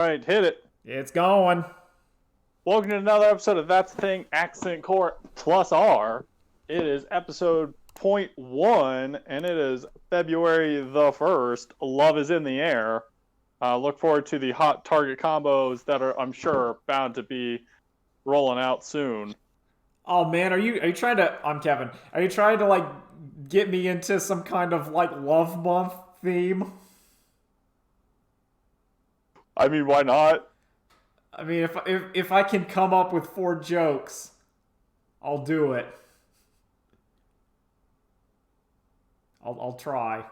All right, hit it. It's going. Welcome to another episode of That's the Thing Accent Court Plus R. It is episode .1, and it is February the 1st. Love is in the air. Look forward to the hot target combos that are, I'm sure, bound to be rolling out soon. Oh man, are you trying to? I'm Kevin. Are you trying to get me into some kind of love month theme? I mean, why not? I mean, if I can come up with 4 jokes, I'll do it. I'll try.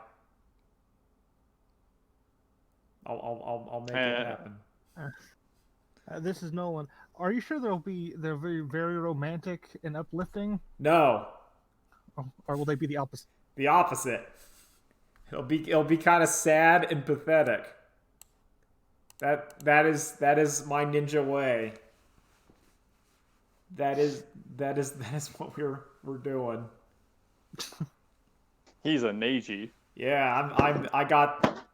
I'll make it happen. This is Nolan. Are you sure they're very, very romantic and uplifting? No, Or will they be the opposite? the opposite. It'll be kind of sad and pathetic. That is my ninja way. That is what we're doing. He's a Neji. Yeah, I got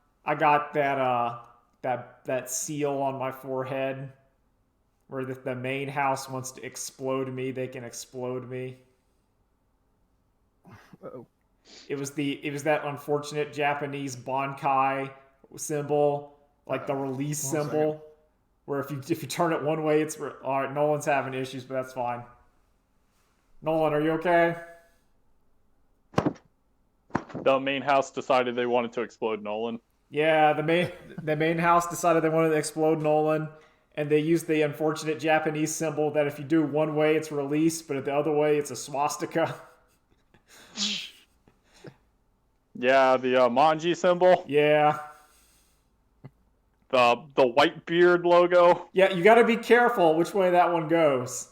that seal on my forehead where the main house wants to explode me, they can explode me. Uh-oh. It was that unfortunate Japanese Bankai symbol, like the release symbol, where if you turn it one way, it's all right. Nolan's having issues, but that's fine. Nolan, are you okay? The main house decided they wanted to explode Nolan. Yeah, the main house decided they wanted to explode Nolan, and they used the unfortunate Japanese symbol that if you do one way, it's release, but the other way, it's a swastika. Yeah, the Manji symbol. Yeah. The white beard logo. Yeah, you got to be careful which way that one goes.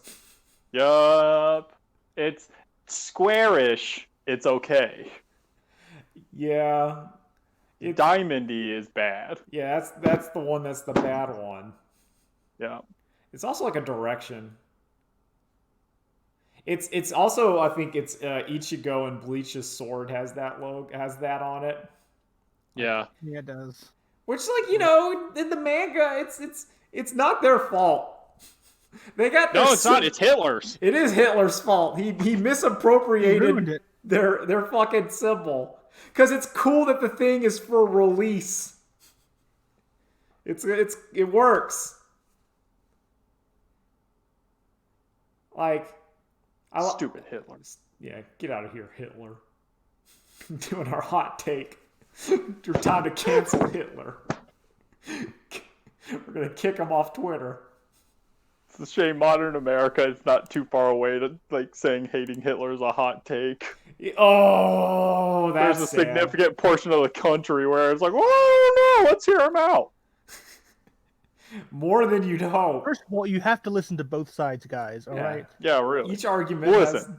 Yup. It's squarish. It's okay. Yeah. Diamondy is bad. Yeah, that's the one that's the bad one. Yeah. It's also like a direction. It's also, I think it's Ichigo and Bleach's sword has that on it. Yeah. Yeah, it does. Which, in the manga, it's not their fault. They got No, it's not. It's Hitler's. It is Hitler's fault. He misappropriated their fucking symbol. Because it's cool that the thing is for release. It works. Stupid Hitler. Yeah, get out of here, Hitler. Doing our hot take. Your time to cancel Hitler. We're gonna kick him off Twitter. It's a shame modern America is not too far away to saying hating Hitler is a hot take. Oh, that's There's a sad. significant portion of the country where it's like, oh no, let's hear him out. More than you'd hope. First of all, you have to listen to both sides, guys. All right. Yeah, really. Each argument Listen.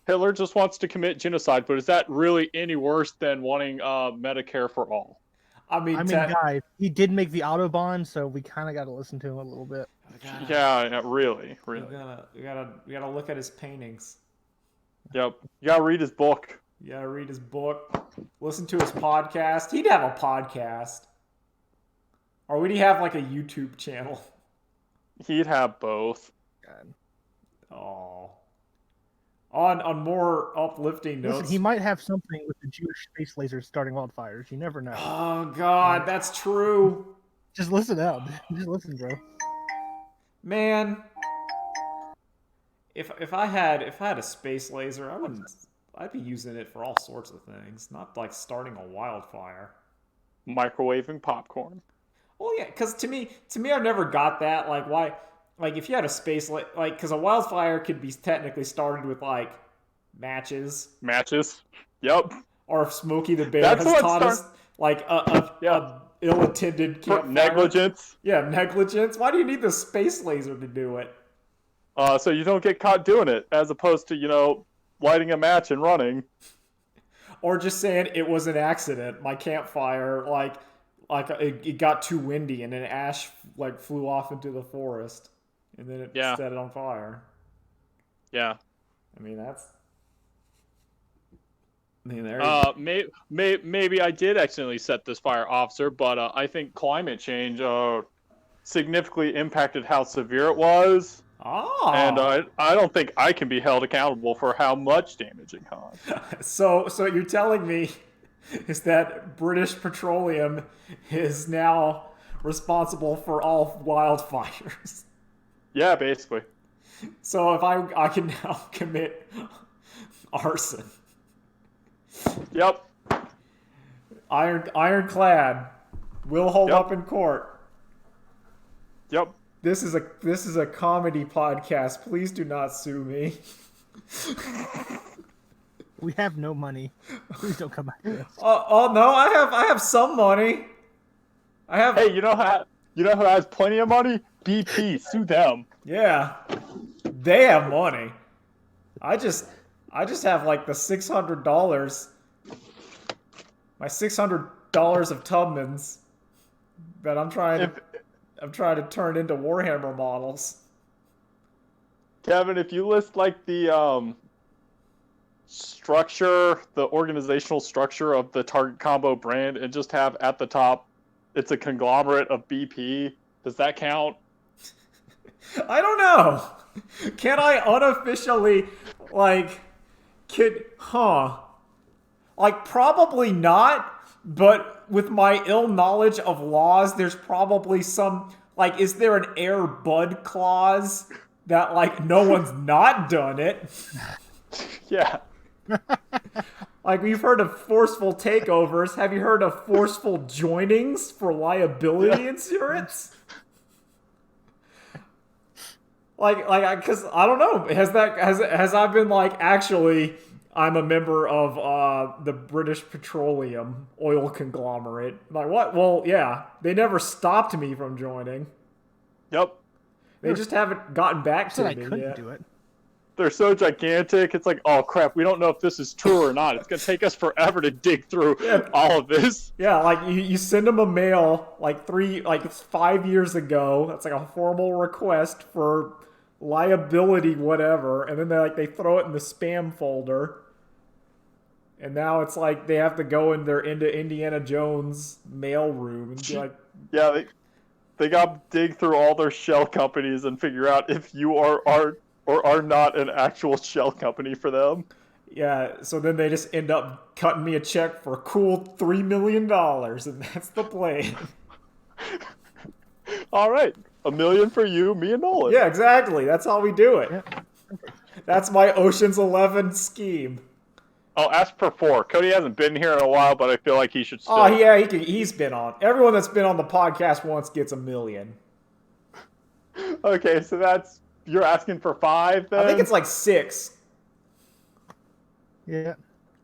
Hitler just wants to commit genocide, but is that really any worse than wanting Medicare for all? I mean, guys, he did make the Autobahn, so we kind of got to listen to him a little bit. Yeah, really. We gotta look at his paintings. Yep. You gotta read his book. You gotta read his book. Listen to his podcast. He'd have a podcast. Or would he have a YouTube channel? He'd have both. God. Oh. On more uplifting notes. Listen, he might have something with the Jewish space lasers starting wildfires. You never know. Oh God, that's true. Just listen out. Just listen, bro. Man, if I had a space laser, I'd be using it for all sorts of things, not starting a wildfire. Microwaving popcorn. Well, yeah, because to me, I've never got that. Why? If you had a space because a wildfire could be technically started with matches. Matches. Yep. Or if Smokey the Bear has taught us a ill-attended campfire. Negligence. Yeah, negligence. Why do you need the space laser to do it? So you don't get caught doing it, as opposed to lighting a match and running. Or just saying it was an accident. My campfire, it got too windy and an ash flew off into the forest, and then it set it on fire. Yeah. I mean, that's There you go. Maybe I did accidentally set this fire, officer, but I think climate change significantly impacted how severe it was, and Ah. I don't think I can be held accountable for how much damage it caused. So you're telling me is that British Petroleum is now responsible for all wildfires? Yeah, basically. So if I can now commit arson. Yep. Ironclad will hold Yep. up in court. Yep. This is a comedy podcast. Please do not sue me. We have no money. Please don't come back to us. Oh no, I have some money. I have. Hey, you know who has plenty of money? BP. Sue them. Yeah, they have money. I just have like the $600. My $600 of Tubmans that I'm trying to turn into Warhammer models. Kevin, if you list like the structure, the organizational structure of the Target Combo brand, and just have at the top, it's a conglomerate of BP. Does that count? I don't know. Can I unofficially, like, like, probably not, but with my ill knowledge of laws, there's probably some, like, is there an Air Bud clause that, like, no one's not done it? Yeah. Like, we've heard of forceful takeovers. Have you heard of forceful joinings for liability insurance? Because I don't know. Has I been like, actually, I'm a member of the British Petroleum oil conglomerate? Like, what? Well, yeah, they never stopped me from joining. Yep. They just haven't gotten back to I me couldn't yet. do it. They're so gigantic. It's like, oh crap, we don't know if this is true or not. It's gonna take us forever to dig through all of this. Yeah, like you send them a mail like 5 years ago. That's like a formal request for liability, whatever, and then they throw it in the spam folder. And now it's like they have to go into Indiana Jones mail room and be like, yeah, they got to dig through all their shell companies and figure out if you are or are not an actual shell company for them. yeah. So then they just end up cutting me a check for a cool $3 million, and that's the plan. All right, $1 million for you, me and Nolan. Yeah, exactly. That's how we do it. Yeah. That's my Ocean's 11 scheme. I'll ask for 4. Cody hasn't been here in a while, but I feel like he should still. Oh yeah, he's been on. Everyone that's been on the podcast once gets $1 million. Okay, so you're asking for 5 then? I think it's like 6. Yeah.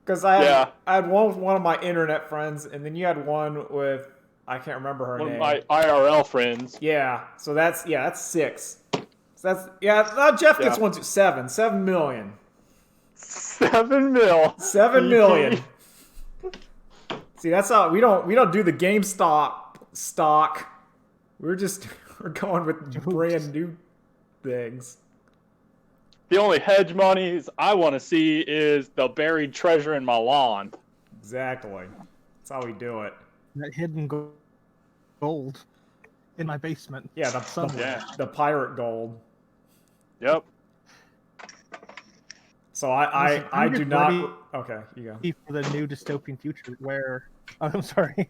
Because I had one with one of my internet friends, and then you had one with, I can't remember her one name. of my IRL friends. Yeah, so that's 6. So Jeff gets one too. 7 million. 7 mil. 7 million. See, that's how we don't do the GameStop stock. We're going with brand new things. The only hedge monies I want to see is the buried treasure in my lawn. Exactly. That's how we do it. That hidden gold in my basement. Yeah, the pirate gold. Yep. So I Listen, I'm do just not. ready Okay, you go. for the new dystopian future where I'm sorry.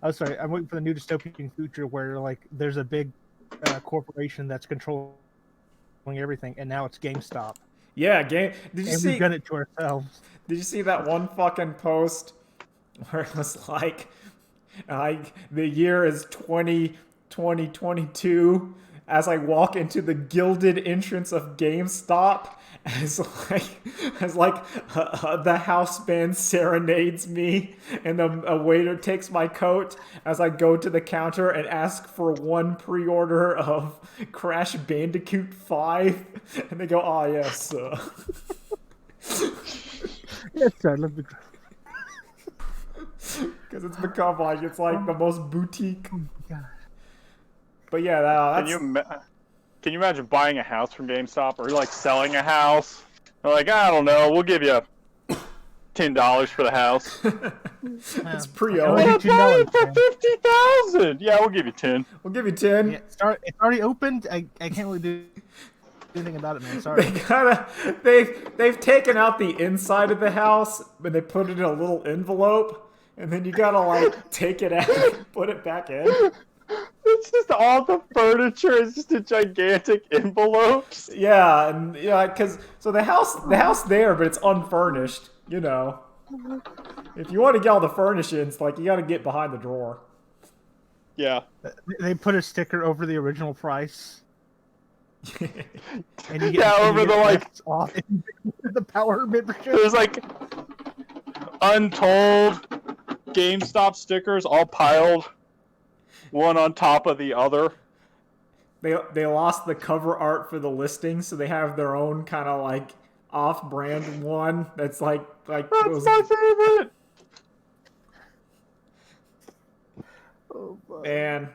I'm sorry. I'm waiting for the new dystopian future where like there's a big corporation that's controlling everything, and now it's GameStop. Yeah, Did you And see? we've done it to ourselves. Did you see that one fucking post where it was like, the year is 2022 as I walk into the gilded entrance of GameStop as the house band serenades me, and a waiter takes my coat as I go to the counter and ask for one pre-order of Crash Bandicoot 5, and they go, "Oh yes." Yes, sir. Let me. Because it's become it's like the most boutique. Oh my God. But yeah, that's... Can you imagine buying a house from GameStop or like selling a house? They're like, I don't know, we'll give you $10 for the house. It's I pre-owned. only What do if I $2, for man. 50,000? Yeah, we'll give you 10. We'll give you 10. Yeah, it's already opened. I can't really do anything about it, man. They Sorry. they've taken out the inside of the house, but they put it in a little envelope, and then you gotta like take it out and put it back in. It's just all the furniture is just a gigantic envelopes. Yeah, and yeah, because so the house there, but it's unfurnished. You know, if you want to get all the furnishings, like you got to get behind the drawer. Yeah. They put a sticker over the original price. And you get, Yeah, and over you the, get like- less off the power membership. There's like untold GameStop stickers all piled one on top of the other. They lost the cover art for the listing, so they have their own kind of like off-brand one that's like That's those. my favorite. And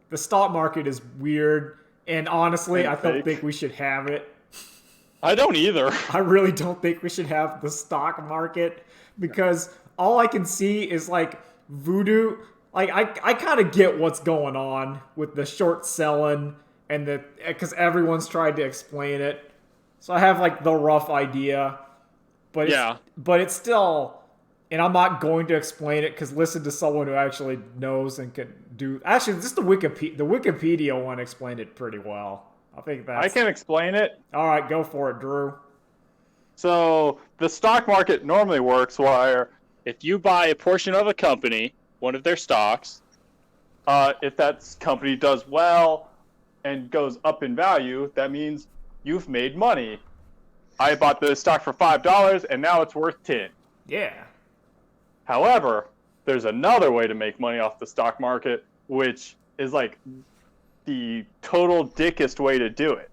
the stock market is weird, and honestly, And I don't fake. think we should have it. I don't either. I really don't think we should have the stock market because all I can see is like voodoo. Like I kind of get what's going on with the short selling and the because everyone's tried to explain it. So I have like the rough idea, but Yeah. it's still, and I'm not going to explain it because listen to someone who actually knows and can do. Actually, just the Wikipedia one explained it pretty well. I think that's. I can explain it. All right, go for it, Drew. So the stock market normally works where if you buy a portion of a company, one of their stocks, if that company does well and goes up in value, that means you've made money. I bought the stock for $5 and now it's worth 10. Yeah. However, there's another way to make money off the stock market, which is like the total dickest way to do it.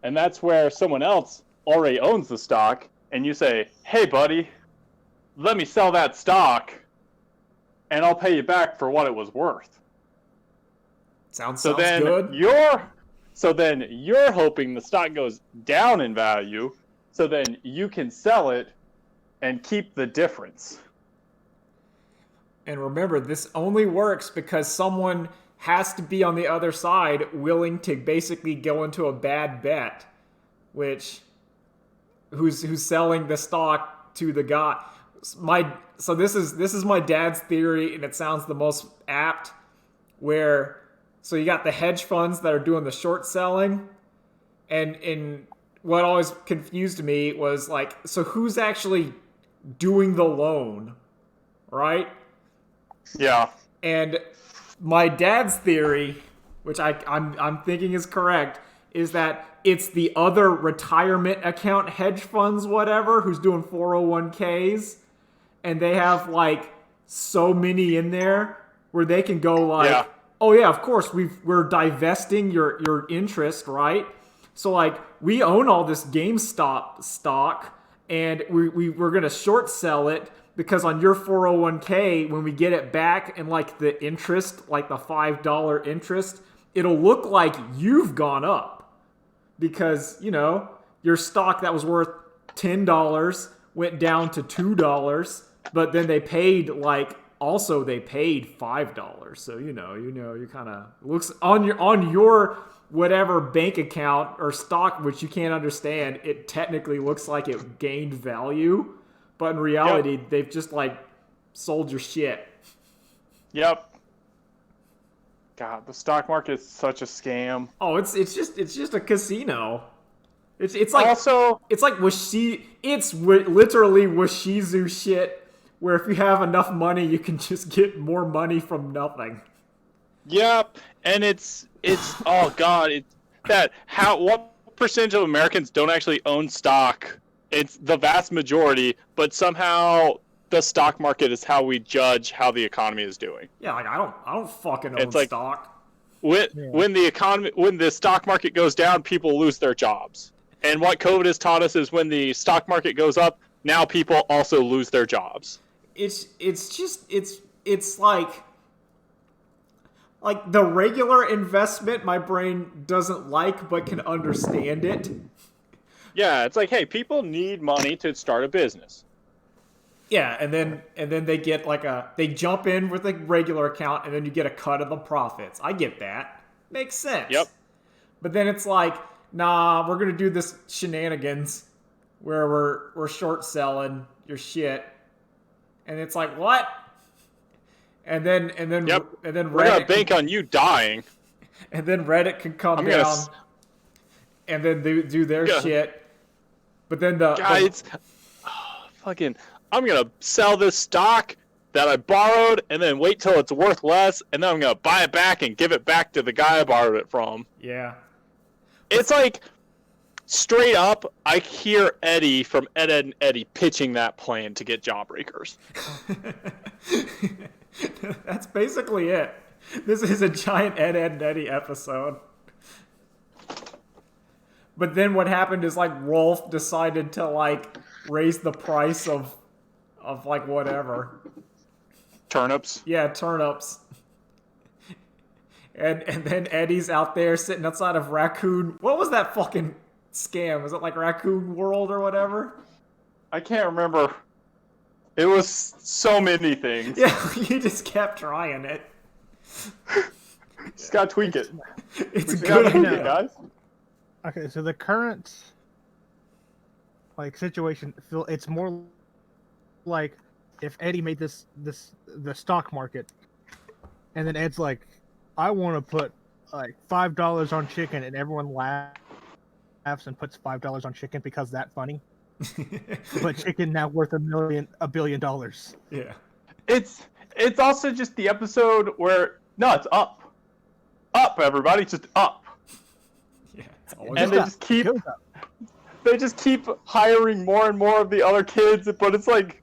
And that's where someone else already owns the stock, and you say, hey, buddy, let me sell that stock, and I'll pay you back for what it was worth. Sounds So then good. you're hoping the stock goes down in value, so then you can sell it and keep the difference. And remember, this only works because someone has to be on the other side willing to basically go into a bad bet, which who's selling the stock to the guy. So this is my dad's theory, and it sounds the most apt. Where so you got the hedge funds that are doing the short selling, and what always confused me was like, so who's actually doing the loan, right? Yeah. And my dad's theory, which I'm thinking is correct, is that it's the other retirement account hedge funds, whatever, who's doing 401ks, and they have like so many in there where they can go like, Yeah. oh yeah, of course we're divesting your interest, right? So like we own all this GameStop stock, and we're gonna short sell it. Because on your 401k, when we get it back and like the interest, like the $5 interest, it'll look like you've gone up. Because, you know, your stock that was worth $10 went down to $2, but then they paid they paid $5. So, you kind of looks on your whatever bank account or stock, which you can't understand, it technically looks like it gained value. But in reality, they've just like sold your shit. Yep. God, the stock market is such a scam. Oh, it's just a casino. It's like Also, it's like literally Washizu shit, where if you have enough money, you can just get more money from nothing. yep, and it's oh god, what percentage of Americans don't actually own stock? It's the vast majority, but somehow the stock market is how we judge how the economy is doing. Yeah, like I don't fucking own It's like- stock. When the stock market goes down, people lose their jobs. And what COVID has taught us is when the stock market goes up, now people also lose their jobs. It's like the regular investment my brain doesn't like but can understand it. Yeah, it's like, hey, people need money to start a business. Yeah, and then they get like they jump in with a regular account, and then you get a cut of the profits. I get that. Makes sense. Yep. But then it's like, nah, we're gonna do this shenanigans where we're short selling your shit, and it's like, what? And then Yep. and then We're gonna bank on you dying. and then Reddit can come gonna down, and then they do their Yeah. shit. But then Guys, fucking, I'm gonna sell this stock that I borrowed, and then wait till it's worth less, and then I'm gonna buy it back and give it back to the guy I borrowed it from. yeah. It's like, straight up, I hear Eddie from Ed, Ed, and Eddie pitching that plan to get Jawbreakers. That's basically it. This is a giant Ed, Ed, and Eddie episode. But then what happened is like Rolf decided to like raise the price of like whatever. Turnips. Yeah, turnips. And then Eddie's out there sitting outside of Raccoon. What was that fucking scam? Was it like Raccoon World or whatever? I can't remember. It was so many things. Yeah, you just kept trying it. Just gotta tweak it. It's a We gotta good tweak idea. it, guys. Okay, so the current like situation, it's more like if Eddie made the stock market, and then Ed's like, I want to put like $5 on chicken, and everyone laughs and puts $5 on chicken because that's funny. But chicken now worth $1 billion. Yeah. It's also just the episode where it's up, everybody, just up, Yeah. It's always and they just keep hiring more and more of the other kids, but it's like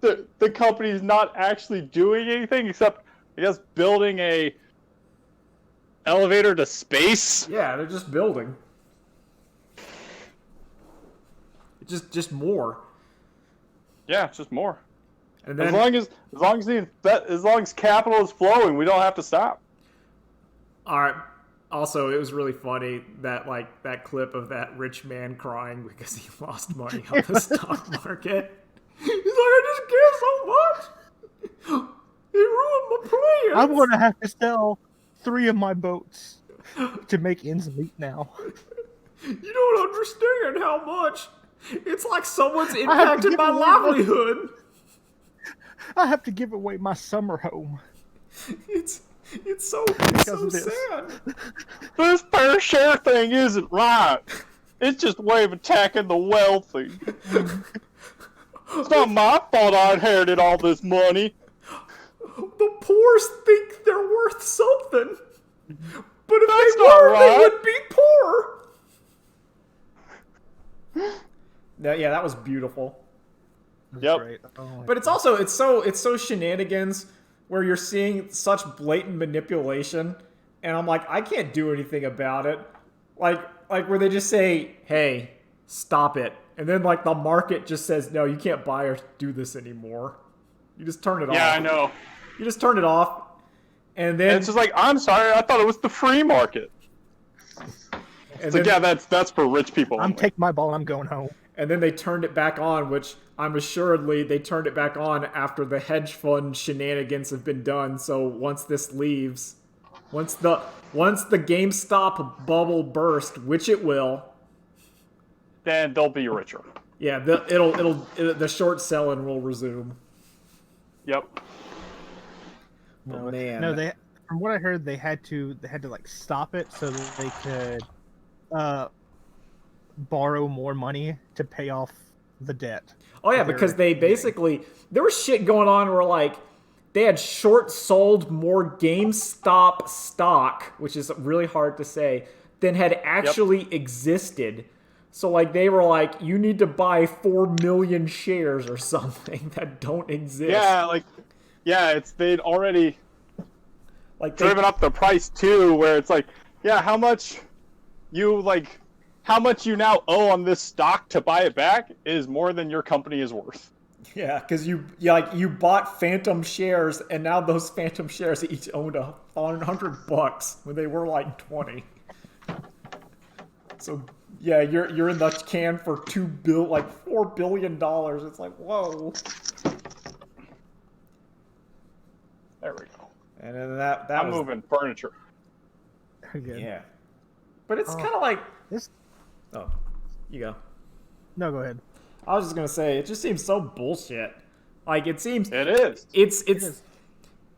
the company's not actually doing anything except, I guess, building a elevator to space. yeah, they're just building. Just more. Yeah, it's just more. And then As long as capital is flowing, we don't have to stop. all right. Also, it was really funny that like that clip of that rich man crying because he lost money on the stock market. He's like, I just care so much. He ruined my plans. I'm going to have to sell 3 of my boats to make ends meet now. You don't understand how much. It's like someone's have to impacted give my away livelihood. I have to give away my summer home. It's so of this. sad. This fair share thing isn't right. It's just a way of attacking the wealthy. It's not my fault I inherited all this money. The poor think they're worth something. But if That's they not were, they right. would be poor. Yeah, that was beautiful. Yep. Great. Oh my But it's also it's so shenanigans where you're seeing such blatant manipulation, and I'm like, I can't do anything about it. Like where they just say, "Hey, stop it," and then like the market just says, "No, you can't buy or do this anymore." You just turn it off. Yeah, I know. You just turn it off, and then And it's just like, I'm sorry, I thought it was the free market. It's like, yeah, that's for rich people. I'm only. taking my ball. I'm going home. and then they turned it back on, which I'm assuredly they turned it back on after the hedge fund shenanigans have been done. So once this leaves, once the GameStop bubble burst, which it will, Then they'll be richer. yeah, the short selling will resume. Yep. Oh, man. No, from what I heard, they had to like stop it so that they could borrow more money to pay off the debt. Oh yeah, because they basically there was shit going on where like they had short sold more GameStop stock, which is really hard to say, than had actually existed. So like they were like, you need to buy 4 million shares or something that don't exist. Yeah, they'd already like driven up the price too, where it's like, yeah, how much you now owe on this stock to buy it back is more than your company is worth. Yeah, because you bought phantom shares, and now those phantom shares each owned $100 when they were like 20. So Yeah, you're in the can for $4 billion. It's like, whoa. There we go. And then that I'm was moving furniture. Again. yeah. But it's Oh. kind of like This. oh, you go. No, go ahead. I was just gonna say it just seems so bullshit. Like it seems It is.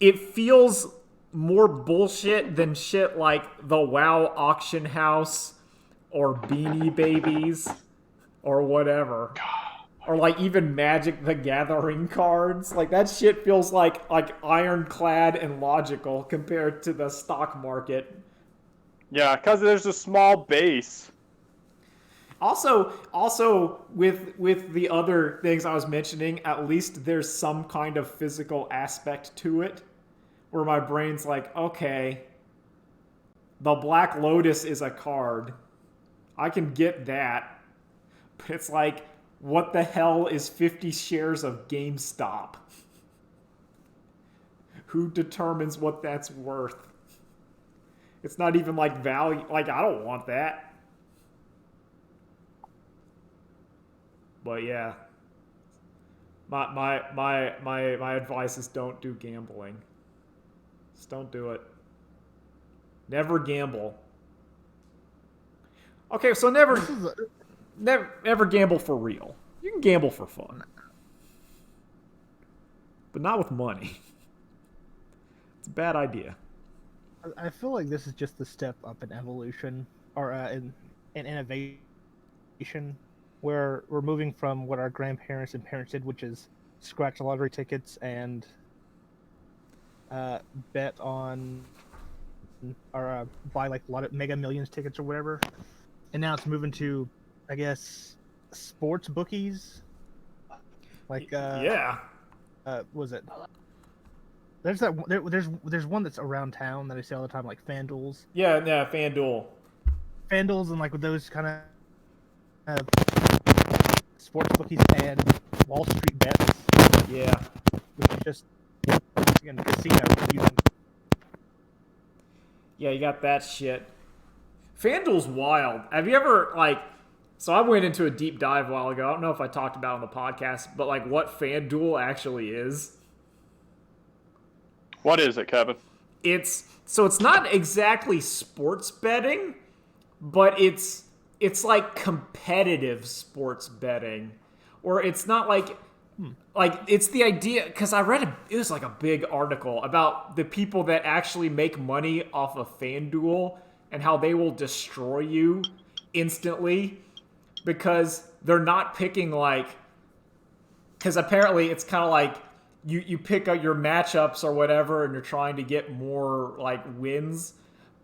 it feels more bullshit than shit like the WoW auction house or Beanie Babies or whatever. Or like even Magic the Gathering cards. Like that shit feels like ironclad and logical compared to the stock market. Yeah, because there's a small base. Also with the other things I was mentioning, at least there's some kind of physical aspect to it where my brain's like, okay, the Black Lotus is a card. I can get that. But it's like, what the hell is 50 shares of GameStop? Who determines what that's worth? It's not even like value. Like, I don't want that. But yeah. My advice is don't do gambling. Just don't do it. Never gamble. Okay, so never gamble for real. You can gamble for fun. But not with money. It's a bad idea. I feel like this is just the step up in evolution or in innovation, where we're moving from what our grandparents and parents did, which is scratch lottery tickets and bet on or buy like a lot of Mega Millions tickets or whatever. And now it's moving to, I guess, sports bookies. Like yeah. Was it? There's there's one that's around town that I see all the time, like FanDuel's. Yeah, FanDuel. FanDuel's and like with those kind of sports bookies and Wall Street bets. Yeah. Which is just again casino. Yeah, you got that shit. FanDuel's wild. Have you ever, like... So I went into a deep dive a while ago. I don't know if I talked about it on the podcast, but like what FanDuel actually is. What is it, Kevin? It's not exactly sports betting, but it's like competitive sports betting. Or it's not like it's the idea, because I read it was like a big article about the people that actually make money off of FanDuel and how they will destroy you instantly because they're not picking because apparently it's kind of like you pick up your matchups or whatever and you're trying to get more like wins,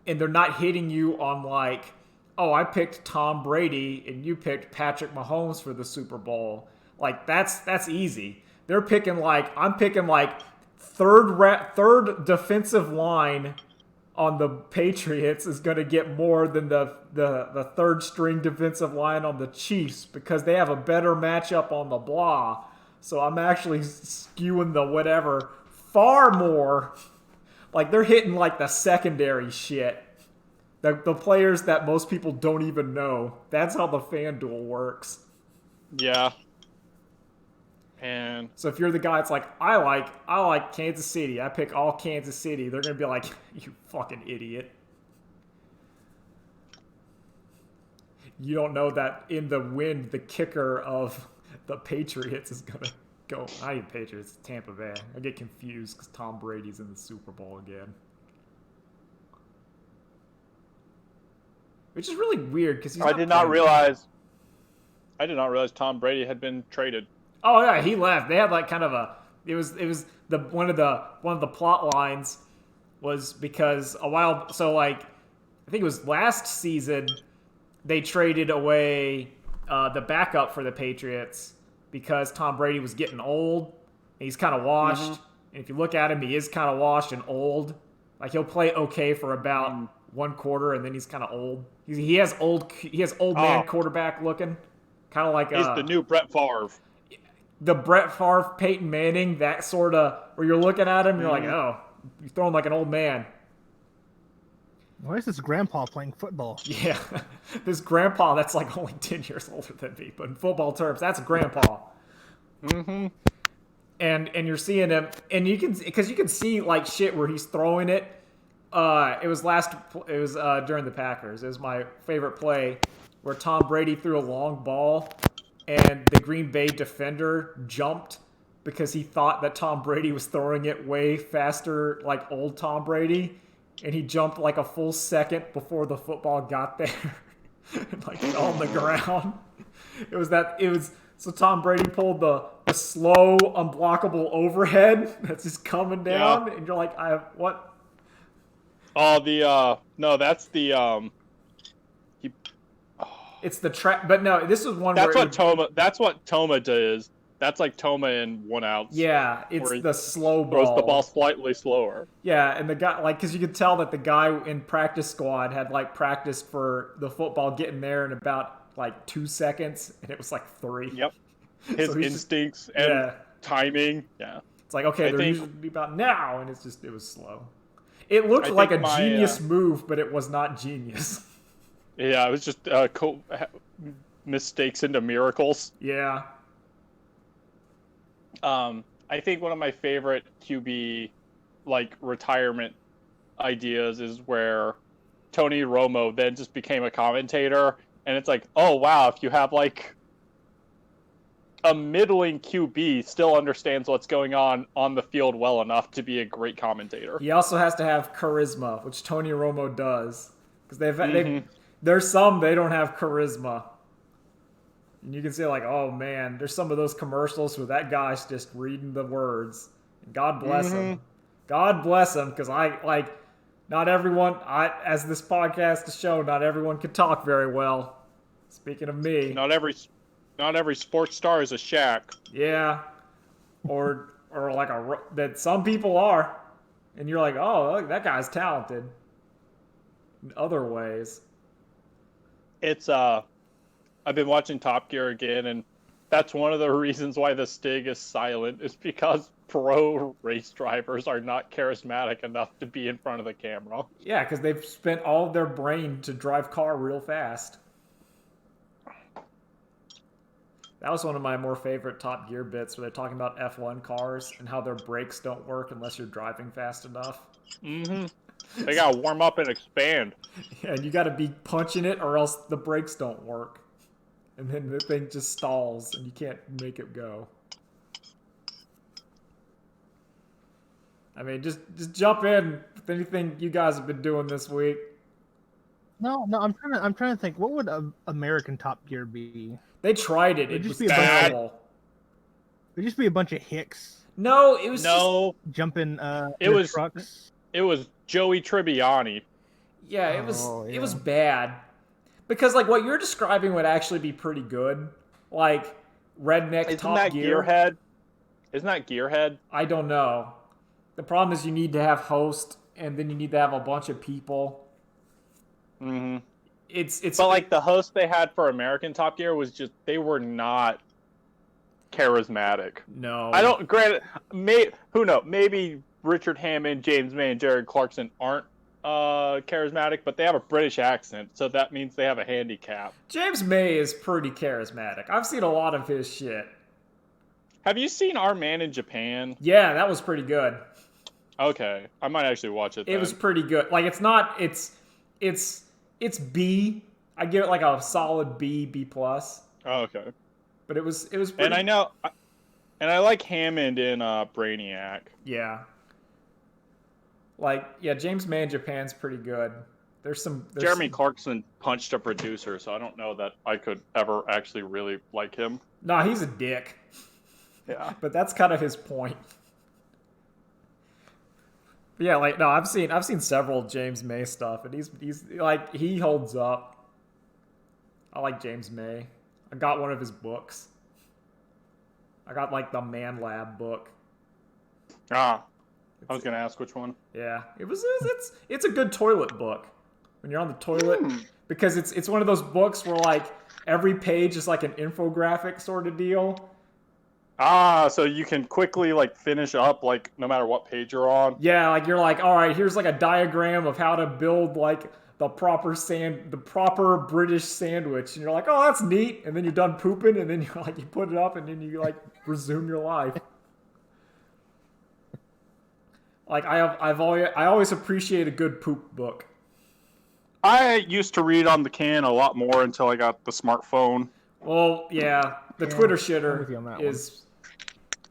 and they're not hitting you on like, oh, I picked Tom Brady and you picked Patrick Mahomes for the Super Bowl. Like that's easy. They're picking I'm picking third defensive line on the Patriots is going to get more than the third string defensive line on the Chiefs because they have a better matchup on the blah. So I'm actually skewing the whatever far more. Like they're hitting like the secondary shit. The players that most people don't even know. That's how the FanDuel works. Yeah. And so if you're the guy that's like, I like Kansas City, I pick all Kansas City, they're gonna be like, you fucking idiot. You don't know that in the wind, the kicker of the Patriots is gonna go. Not even Patriots, it's Tampa Bay. I get confused because Tom Brady's in the Super Bowl again. Which is really weird because I did not realize Tom Brady had been traded. Oh yeah, he left. They had like kind of it was the one of the plot lines was because I think it was last season they traded away the backup for the Patriots because Tom Brady was getting old and he's kind of washed. Mm-hmm. And if you look at him, he is kind of washed and old. Like he'll play okay for about one quarter and then he's kind of old. He has old man quarterback looking, kind of like he's the new Brett Favre. The Brett Favre, Peyton Manning, that sort of where you're looking at him, you're like, oh, you're throwing like an old man. Why is this grandpa playing football? Yeah, this grandpa that's like only 10 years older than me, but in football terms, that's grandpa. Mm-hmm. And you're seeing him, and you can see like shit where he's throwing it. It was during the Packers. It was my favorite play where Tom Brady threw a long ball, and the Green Bay defender jumped because he thought that Tom Brady was throwing it way faster, like old Tom Brady, and he jumped like a full second before the football got there, and like fell on the ground. So Tom Brady pulled the slow, unblockable overhead that's just coming down, and you're like, what? Oh, no, that's the It's the track, but no, this was one That's where what Toma. That's what Toma does. That's like Toma in 1-outs. Yeah, it's the slow ball. Throws the ball slightly slower. Yeah, and the guy, like, because you could tell that the guy in practice squad had like practiced for the football getting there in about like 2 seconds, and it was like 3. Yep. His So instincts and timing. Yeah. It's like, okay, they're usually about now, and it was slow. It looked like a genius move, but it was not genius. Yeah, it was just mistakes into miracles. Yeah. I think one of my favorite QB like retirement ideas is where Tony Romo then just became a commentator, and it's like, oh wow, if you have like a middling QB still understands what's going on the field well enough to be a great commentator. He also has to have charisma, which Tony Romo does, because there's some they don't have charisma. And you can see like, oh man, there's some of those commercials where that guy's just reading the words. God bless him. God bless him, because not everyone, as this podcast has shown, not everyone can talk very well. Speaking of me. Not every sports star is a Shaq. Yeah. Or like that some people are. And you're like, oh, look, that guy's talented. In other ways. It's I've been watching Top Gear again, and that's one of the reasons why the Stig is silent, is because pro race drivers are not charismatic enough to be in front of the camera. Yeah, because they've spent all of their brain to drive car real fast. That was one of my more favorite Top Gear bits, where they're talking about F1 cars and how their brakes don't work unless you're driving fast enough. Mm-hmm. They gotta warm up and expand. Yeah, and you gotta be punching it or else the brakes don't work. And then the thing just stalls and you can't make it go. I mean, just jump in with anything you guys have been doing this week. No, I'm trying to think. What would American Top Gear be? They tried it. It was terrible. It'd just be a bunch of hicks. No, it was jumping. It was trucks. It was Joey Tribbiani. Yeah, it was bad. Because like what you're describing would actually be pretty good. Like redneck Top Gear. Isn't that Gearhead? I don't know. The problem is you need to have host, and then you need to have a bunch of people. Mm-hmm. But like the host they had for American Top Gear was just, they were not charismatic. No. I don't, granted, who knows, maybe Richard Hammond, James May, and Jared Clarkson aren't charismatic, but they have a British accent, so that means they have a handicap. James May is pretty charismatic. I've seen a lot of his shit. Have you seen Our Man in Japan? Yeah, that was pretty good. Okay, I might actually watch it then. It was pretty good. Like, it's B. I give it like a solid B+. Oh, okay. But it was pretty... And I like Hammond in Brainiac. Yeah. Like, yeah, James May in Japan's pretty good. There's Jeremy Clarkson punched a producer, so I don't know that I could ever actually really like him. Nah, he's a dick. Yeah. But that's kind of his point. But yeah, like, no, I've seen several James May stuff, and he's like, he holds up. I like James May. I got one of his books. I got like the Man Lab book. I was gonna ask which one. Yeah, it's a good toilet book when you're on the toilet, because it's one of those books where like every page is like an infographic sort of deal, Ah, so you can quickly like finish up like no matter what page you're on. Yeah, like you're like, all right, here's like a diagram of how to build like the proper British sandwich, and you're like, oh, that's neat, and then you're done pooping, and then you like you put it up, and then you like resume your life. Like I always appreciate a good poop book. I used to read on the can a lot more until I got the smartphone. Well, yeah, the Yeah, Twitter I'm with you on shitter that is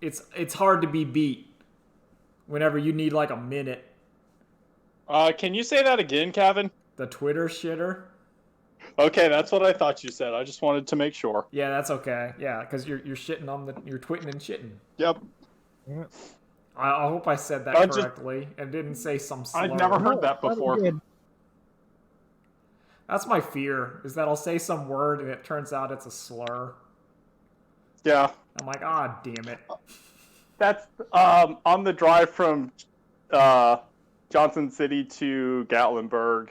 it's hard to be beat whenever you need like a minute. Can you say that again, Kevin? The Twitter shitter. Okay, that's what I thought you said. I just wanted to make sure. Yeah, that's okay. Yeah, because you're shitting on you're twitting and shitting. Yep. one. I hope I said that correctly and didn't say some slur. I've never heard that No, before. good. That's my fear, is that I'll say some word and it turns out it's a slur. Yeah. I'm like, ah, damn it. That's on the drive from Johnson City to Gatlinburg.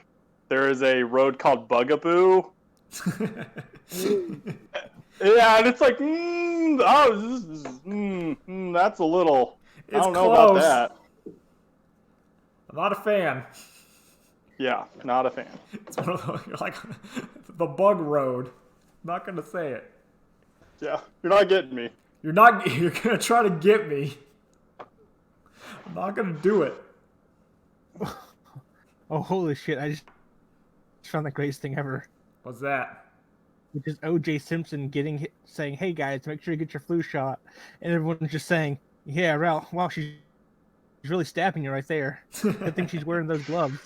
There is a road called Bugaboo. Yeah, and it's like, that's a little. I It's don't know about close. that. I'm not a fan. Yeah, not a fan. It's one of those, you're like, the bug road. I'm not going to say it. Yeah, you're not getting me. You're going to try to get me. I'm not going to do it. Oh, holy shit! I just found the greatest thing ever, What's that? which is O.J. Simpson saying, "Hey guys, make sure you get your flu shot," and everyone's just saying, "Yeah, Ralph. Wow, she's really stabbing you right there. I think she's wearing those gloves."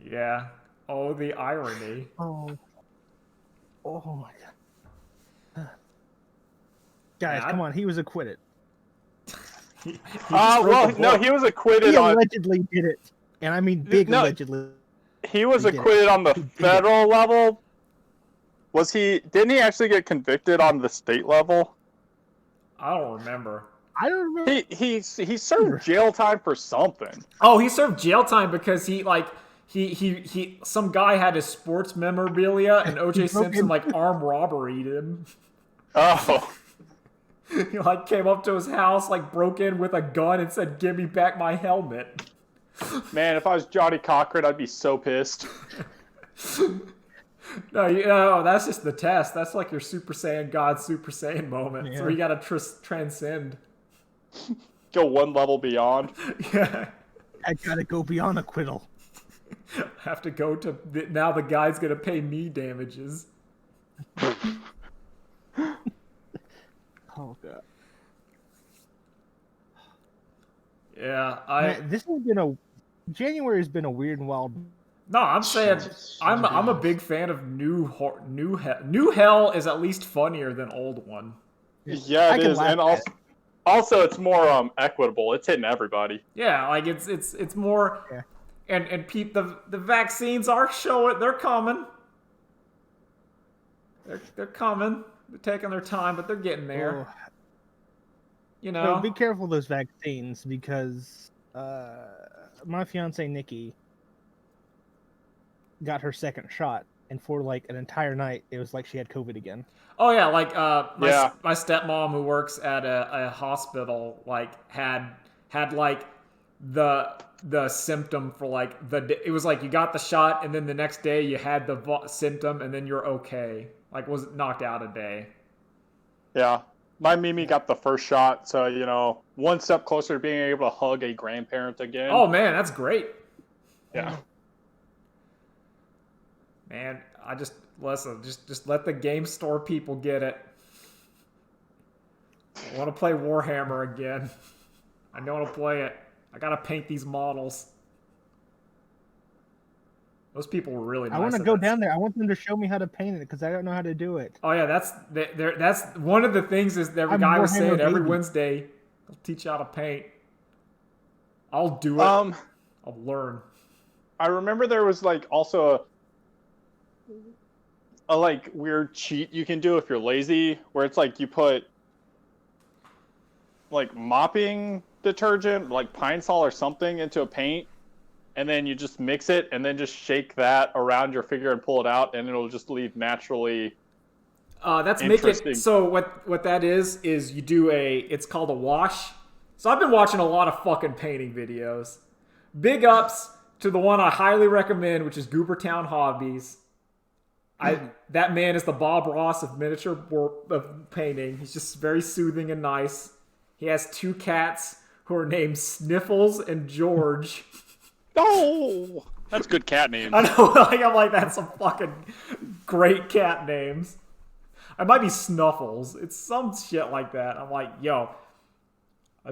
Yeah. Oh, the irony. Oh my god! Guys, Yeah, come on, he was acquitted. He just wrote Well, the no, book. he was acquitted He on. allegedly did it, and I mean big No, allegedly. He was He did it. acquitted on the He did it. federal level. Was he? Didn't he actually get convicted on the state level? I don't remember. I don't remember. He served jail time for something. Oh, he served jail time because he some guy had his sports memorabilia and O.J. He broke Simpson in- like armed robbery'd him. Oh, He like came up to his house, like broke in with a gun and said, "Give me back my helmet." man, if I was Johnny Cochran, I'd be so pissed. No, that's just the test. That's like your Super Saiyan God, Super Saiyan moment. Yeah. So you gotta transcend. Go one level beyond. Yeah. I gotta go beyond acquittal. Have to go to now. The guy's gonna pay me damages. Oh god. Yeah, Man, this has been January has been a weird and wild. No, I'm saying I'm a big fan of new hell is at least funnier than old one. Yeah, I it can is, laugh and at also it's more equitable. It's hitting everybody. Yeah, like it's more Yeah. and Pete, the vaccines are showing they're coming. They're coming. They're taking their time, but they're getting there. Oh. You So know. be careful of those vaccines because my fiance Nikki got her second shot, and for like an entire night, it was like she had COVID again. Oh yeah, like Yeah. my stepmom who works at a hospital like had like the symptom for like it was like you got the shot and then the next day you had the symptom and then you're okay. Like was knocked out a day. Yeah. My Mimi got the first shot, so one step closer to being able to hug a grandparent again. Oh man, that's great. yeah. Man, I just listen, just let the game store people get it. I want to play Warhammer again. I know how to play it. I gotta paint these models. Those people were really nice. I want to at go that. down there. I want them to show me how to paint it because I don't know how to do it. Oh yeah, that's one of the things is every I'm guy was Warhammer saying every baby. Wednesday, I'll teach you how to paint. I'll do it. I'll learn. I remember there was like also a like weird cheat you can do if you're lazy, where it's like you put like mopping detergent, like Pine Sol or something, into a paint, and then you just mix it, and then just shake that around your figure and pull it out, and it'll just leave naturally That's Interesting. making so what that is you do it's called a wash. So I've been watching a lot of fucking painting videos. Big ups to the one I highly recommend, which is Goobertown Hobbies. That man is the Bob Ross of miniature of painting. He's just very soothing and nice. He has 2 cats who are named Sniffles and George. Oh, that's good cat names. I know, like I'm like that's some fucking great cat names. I might be Snuffles. It's some shit like that. I'm like, yo,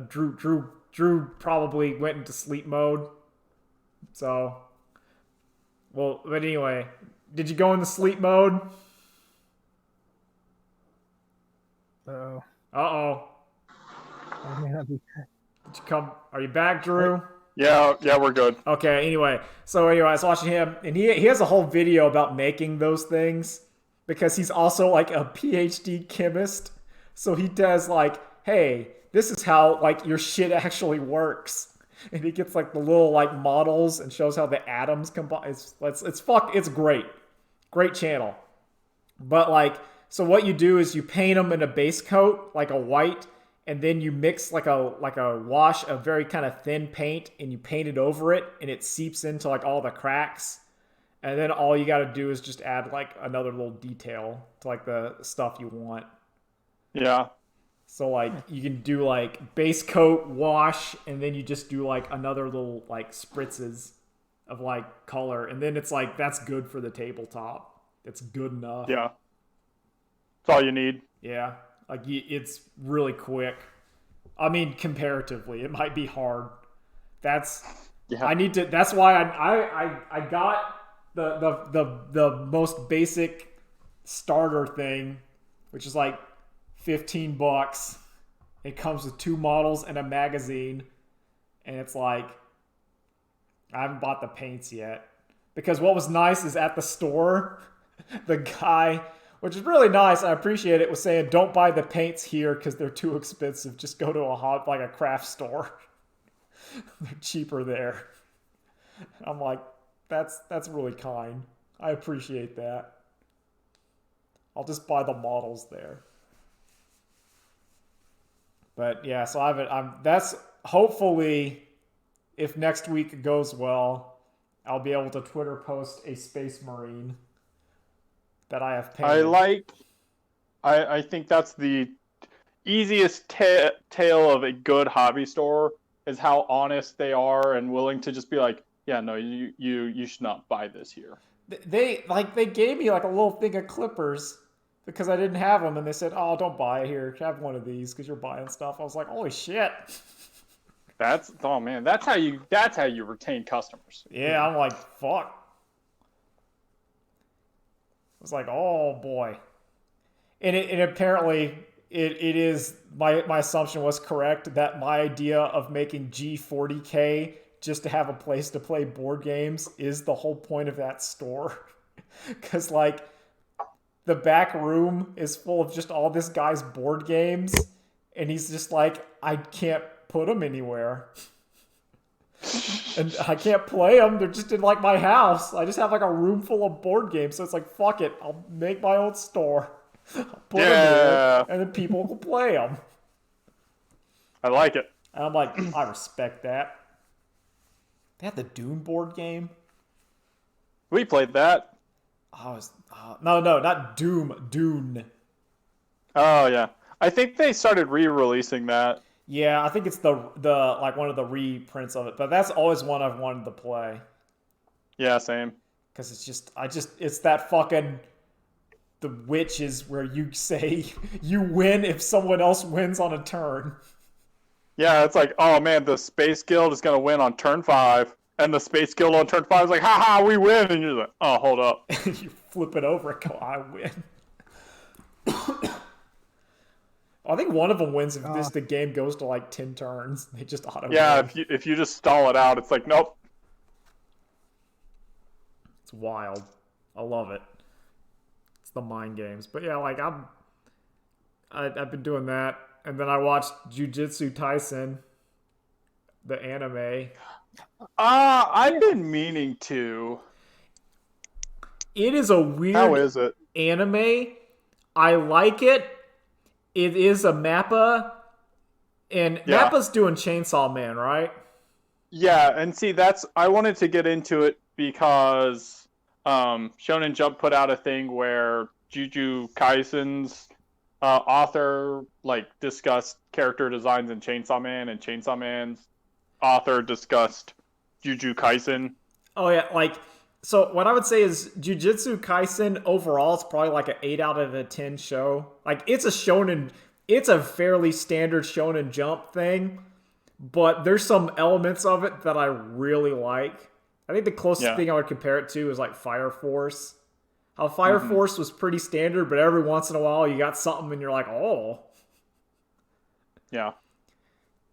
Drew probably went into sleep mode. So, well, but anyway, did you go into sleep mode? So Uh-oh. I may not be. Did you come? Are you back, Drew? Yeah, we're good. Okay, anyway. So anyway, I was watching him, and he has a whole video about making those things because he's also like a PhD chemist. So he does like, hey, this is how like your shit actually works. And he gets like the little like models and shows how the atoms combine. It's great. Great channel. But like, so what you do is you paint them in a base coat, like a white, and then you mix like a wash of very kind of thin paint, and you paint it over it, and it seeps into like all the cracks. And then all you got to do is just add like another little detail to like the stuff you want. Yeah. So like you can do like base coat, wash, and then you just do like another little like spritzes of like color, and then it's like that's good for the tabletop. It's good enough. Yeah. That's all you need. Yeah. Like it's really quick. I mean, comparatively, it might be hard. That's That's why I got the most basic starter thing, which is like $15. It comes with 2 models and a magazine, and it's like I haven't bought the paints yet because what was nice is at the store, the guy, which is really nice, I appreciate it, was saying don't buy the paints here because they're too expensive. Just go to a craft store. They're cheaper there. I'm like, that's really kind. I appreciate that. I'll just buy the models there. But yeah, so that's hopefully, if next week goes well, I'll be able to Twitter post a Space Marine that I have painted. I think that's the easiest tale of a good hobby store is how honest they are and willing to just be like, yeah, no, you should not buy this here. They gave me like a little thing of clippers because I didn't have them, and they said, "Oh, don't buy it here. Have one of these because you're buying stuff." I was like, "Holy shit!" That's how you retain customers. Yeah, I'm like, fuck. I was like, oh boy, and apparently it is my assumption was correct that my idea of making G40K just to have a place to play board games is the whole point of that store, because like the back room is full of just all this guy's board games, and he's just like, I can't put them anywhere. And I can't play them. They're just in like my house. I just have like a room full of board games. So it's like, fuck it. I'll make my own store. I'll put them here, and then people will play them. I like it. And I'm like, I respect that. They had the Dune board game. We played that. No, not Doom. Dune. Oh yeah, I think they started re-releasing that. Yeah, I think it's the like one of the reprints of it, but that's always one I've wanted to play. Yeah, same. Because it's that fucking the witches where you say you win if someone else wins on a turn. Yeah, it's like, oh man, the Space Guild is gonna win on turn 5, and the Space Guild on turn 5 is like, haha, we win, and you're like, oh, hold up. You flip it over and go, I win. I think one of them wins if the game goes to like 10 turns. They just auto. Yeah, win. if you just stall it out, it's like, nope. It's wild. I love it. It's the mind games. But yeah, like I've been doing that, and then I watched Jujutsu Kaisen, the anime. I've been meaning to. It is a weird How is it? anime. I like it. It is a Mappa, and Yeah. Mappa's doing Chainsaw Man, right? Yeah, and see, I wanted to get into it because Shonen Jump put out a thing where Jujutsu Kaisen's author like discussed character designs in Chainsaw Man, and Chainsaw Man's author discussed Jujutsu Kaisen. Oh yeah, like so. What I would say is Jujutsu Kaisen overall is probably like an 8 out of a 10 show. Like it's a shonen, it's a fairly standard Shonen Jump thing, but there's some elements of it that I really like. I think the closest thing I would compare it to is like Fire Force. How Fire Force was pretty standard, but every once in a while you got something and you're like, oh. Yeah.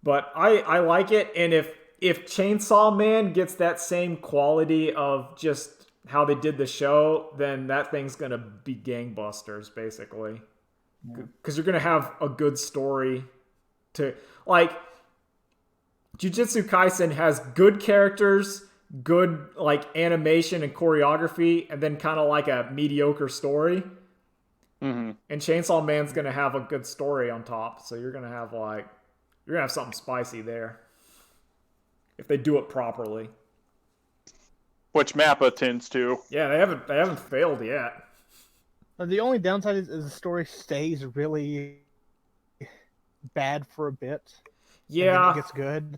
But I like it, and if Chainsaw Man gets that same quality of just how they did the show, then that thing's gonna be gangbusters, basically. Because you're gonna have a good story to like. Jujutsu Kaisen has good characters, good like animation and choreography, and then kind of like a mediocre story. Mm-hmm. And Chainsaw Man's gonna have a good story on top, so you're gonna have something spicy there if they do it properly. Which Mappa tends to. Yeah, they haven't failed yet. The only downside is the story stays really bad for a bit. Yeah, and then it gets good.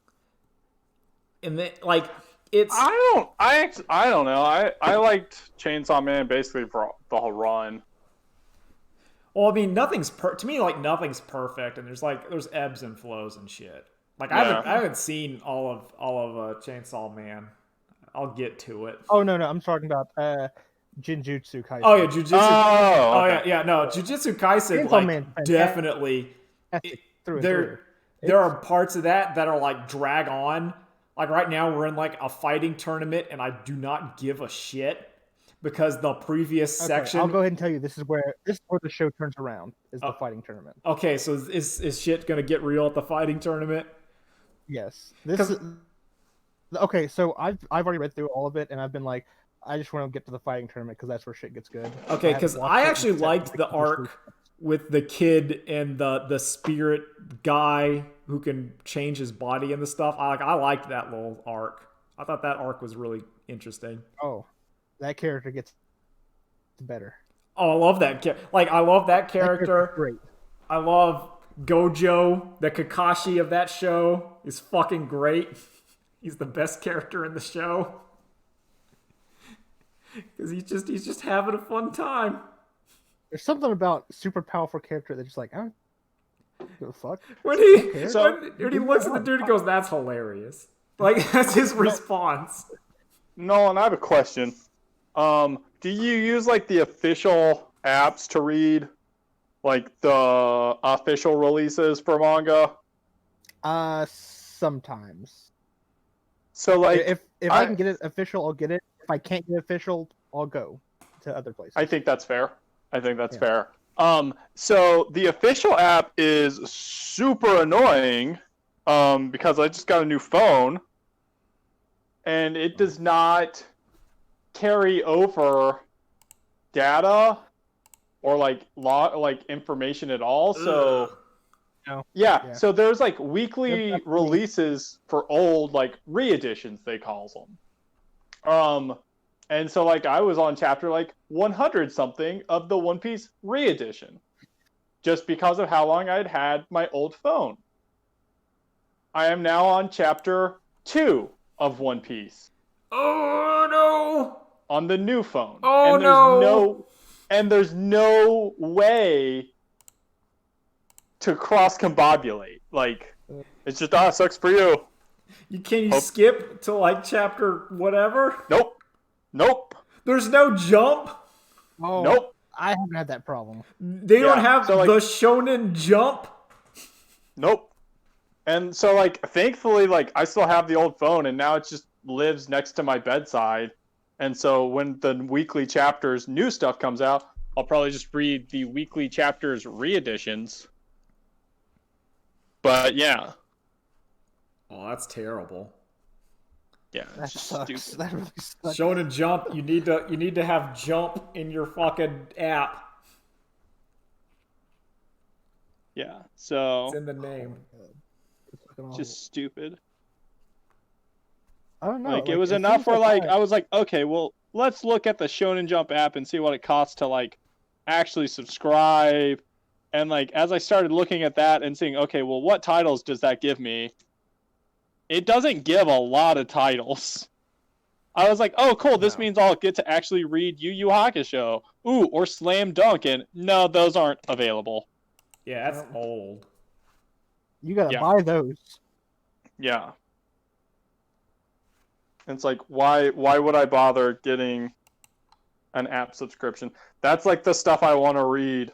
And then like it's I don't know. I liked Chainsaw Man basically for the whole run. well, I mean, nothing's perfect, and there's ebbs and flows and shit. Like I haven't seen all of Chainsaw Man. I'll get to it. Oh no, I'm talking about Jinjutsu Kaisen. Oh yeah, Jujutsu. Oh, okay. Yeah. No, Jujutsu Kaisen Chainsaw like Man, definitely. Through and through. There are parts of that are like drag on. Like right now, we're in like a fighting tournament, and I do not give a shit because the previous section. I'll go ahead and tell you this is where the show turns around. Is the fighting tournament? Okay, so is shit gonna get real at the fighting tournament? Yes. This is okay. So I've already read through all of it, and I've been like, I just want to get to the fighting tournament because that's where shit gets good. Okay, because I actually liked the arc with the kid and the spirit guy who can change his body and the stuff. I liked that little arc. I thought that arc was really interesting. Oh, that character gets better. Oh, I love that. I love that character. Great. I love Gojo. The Kakashi of that show is fucking great. He's the best character in the show because he's just having a fun time. There's something about super powerful character that's just like, I don't give a fuck. When he looks at the dude, he goes, "That's hilarious." Like that's his response. Nolan, I have a question. Do you use like the official apps to read like the official releases for manga? Sometimes. So like if I can get it official, I'll get it. If I can't get official, I'll go to other places. I think that's fair. Fair. So the official app is super annoying because I just got a new phone and it does not carry over data or like information at all. So no. Yeah, so there's like weekly releases for old like re-editions they calls them. And so like I was on chapter like 100 something of the One Piece re-edition just because of how long I'd had my old phone. I am now on chapter 2 of One Piece. Oh no! On the new phone. Oh no! And there's no way to cross-combobulate. Like, it's just, sucks for you. Can you skip to like chapter whatever? Nope. There's no jump? Oh, nope. I haven't had that problem. They don't have the shonen jump? Nope. And so, like, thankfully, like, I still have the old phone, and now it just lives next to my bedside. And so when the weekly chapters, new stuff comes out, I'll probably just read the weekly chapters re-editions. But, yeah. Oh, that's terrible. Yeah, that sucks. Stupid. That really sucks. Shonen Jump, you need to have jump in your fucking app. Yeah, It's so in the name. It's fucking awful. just stupid. I don't know. Like, it was as soon enough as where, like, saw I was like, okay, well, let's look at the Shonen Jump app and see what it costs to, like, actually subscribe. And, like, as I started looking at that and seeing, okay, well, what titles does that give me? It doesn't give a lot of titles. I was like, oh, cool, this No. means I'll get to actually read Yu Yu Hakusho. Ooh, or Slam Dunk. And no, those aren't available. Yeah, that's No. old. You gotta Yeah. buy those. Yeah. It's like, why would I bother getting an app subscription? That's like the stuff I want to read.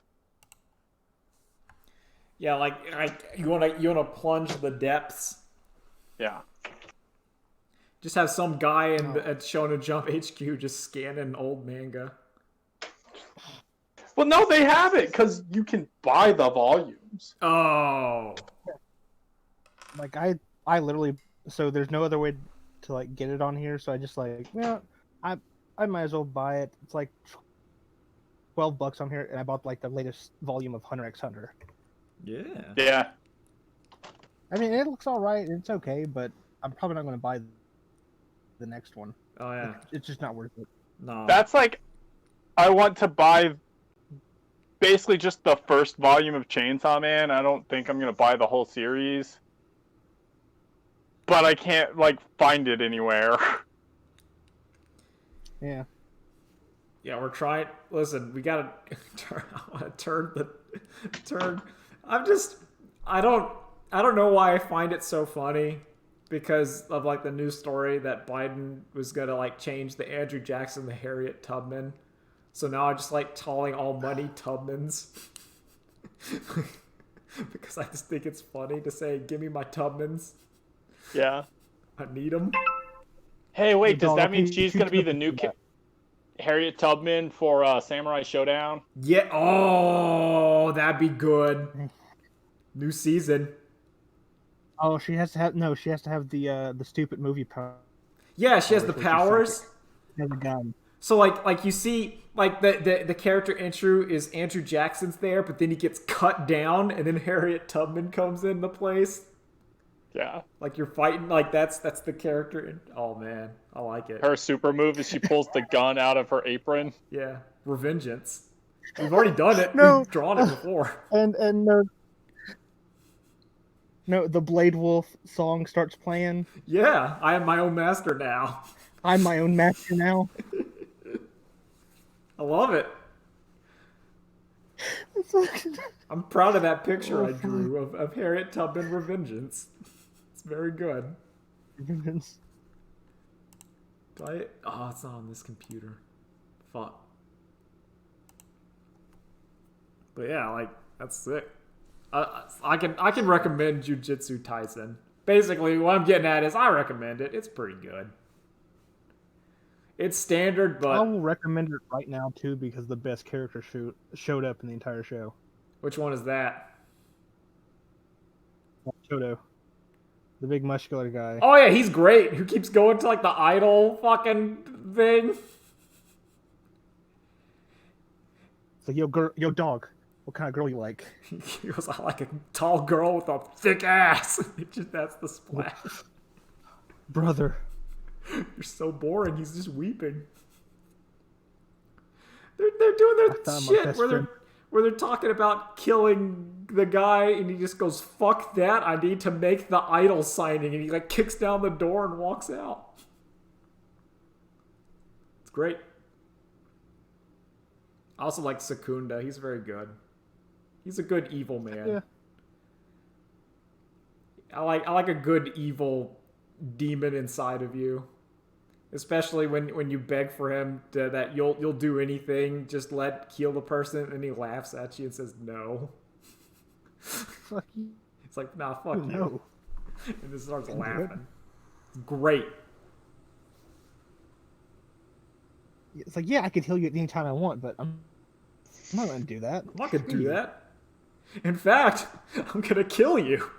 Yeah, like you wanna plunge the depths. Yeah. Just have some guy No. at Shonen Jump HQ just scanning old manga. Well, no, they have it because you can buy the volumes. Oh. Like I literally, so there's no other way to like get it on here, so I just like, I might as well buy it. It's like $12 on here, and I bought like the latest volume of Hunter x Hunter. Yeah. Yeah. I mean, it looks all right. It's okay, but I'm probably not going to buy the next one. Oh yeah. It's just not worth it. No. That's like, I want to buy basically just the first volume of Chainsaw Man. I don't think I'm going to buy the whole series. But I can't, like, find it anywhere. Yeah. Yeah, we're trying. Listen, we gotta turn. I want to turn. I don't know why I find it so funny, because of like the news story that Biden was gonna like change the Andrew Jackson to Harriet Tubman. So now I just like calling all money Tubmans. Because I just think it's funny to say, "Give me my Tubmans. Yeah. I need them." Hey, wait, The does that dog- mean he- she's he going to be took the it new for that. Harriet Tubman for Samurai Showdown? Yeah. Oh, that'd be good. New season. Oh, she has to have the stupid movie power. Yeah, she has the Where she's powers. psychic. She has a gun. So like you see like the character intro is Andrew Jackson's there, but then he gets cut down, and then Harriet Tubman comes into place. Yeah. Like you're fighting, like that's the character. Oh man, I like it. Her super move is she pulls the gun out of her apron. Yeah, Revengeance. We've already done it. No. We've drawn it before. And no, the Blade Wolf song starts playing. Yeah, I am my own master now. I'm my own master now. I love it. I'm proud of that picture I drew of Harriet Tubman Revengeance. It's very good. Do I? Oh, it's not on this computer. Fuck. But yeah, like that's sick. I can recommend Jujutsu Kaisen. Basically, what I'm getting at is I recommend it. It's pretty good. It's standard, I but will recommend it right now too, because the best character showed up in the entire show. which one is that? Shoto, the big muscular guy. Oh yeah, he's great. Who keeps going to like the idol fucking thing? It's like, yo, dog. What kind of girl you like? He goes, I like a tall girl with a thick ass. That's the splash. Brother. You're so boring. He's just weeping. They're doing their found my shit best where friend. they're talking about killing the guy, and he just goes, "Fuck that! I need to make the idol signing," and he like kicks down the door and walks out. It's great. I also like Secunda. He's very good. He's a good evil man. Yeah. I like a good evil demon inside of you. Especially when you beg for him that you'll do anything, just kill the person, and he laughs at you and says no. Fuck you. It's like, nah, fuck you. No. And just starts Can't do laughing. It's great. It's like, yeah, I could heal you at any time I want, but I'm not going to do that. I'm not gonna do that. In fact, I'm gonna kill you.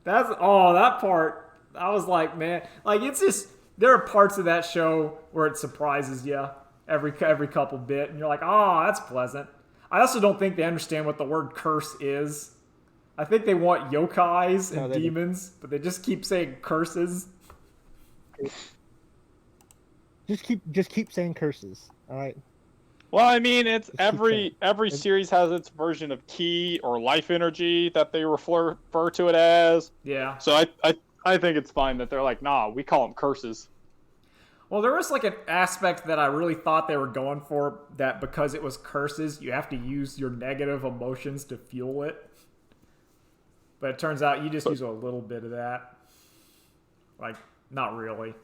That part. I was like, man, like it's just there are parts of that show where it surprises you every couple bit, and you're like, oh, that's pleasant. I also don't think they understand what the word curse is. I think they want yokais and demons, but they just keep saying curses. Just keep saying curses. All right. Well, I mean, it's every series has its version of ki or life energy that they refer to it as. Yeah. So I think it's fine that they're like, nah, we call them curses. Well, there was like an aspect that I really thought they were going for, that because it was curses, you have to use your negative emotions to fuel it. But it turns out you just use a little bit of that. Like, not really.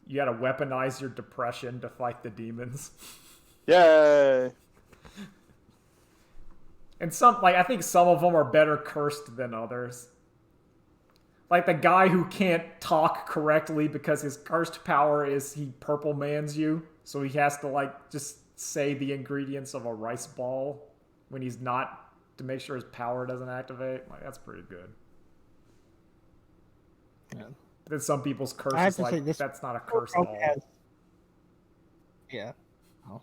You gotta weaponize your depression to fight the demons. Yay! And I think some of them are better cursed than others. Like the guy who can't talk correctly because his cursed power is he purple mans you, so he has to like just say the ingredients of a rice ball when he's not, to make sure his power doesn't activate. Like, that's pretty good. Yeah. Then some people's curse is like, that's not a curse at all. Yeah. Oh.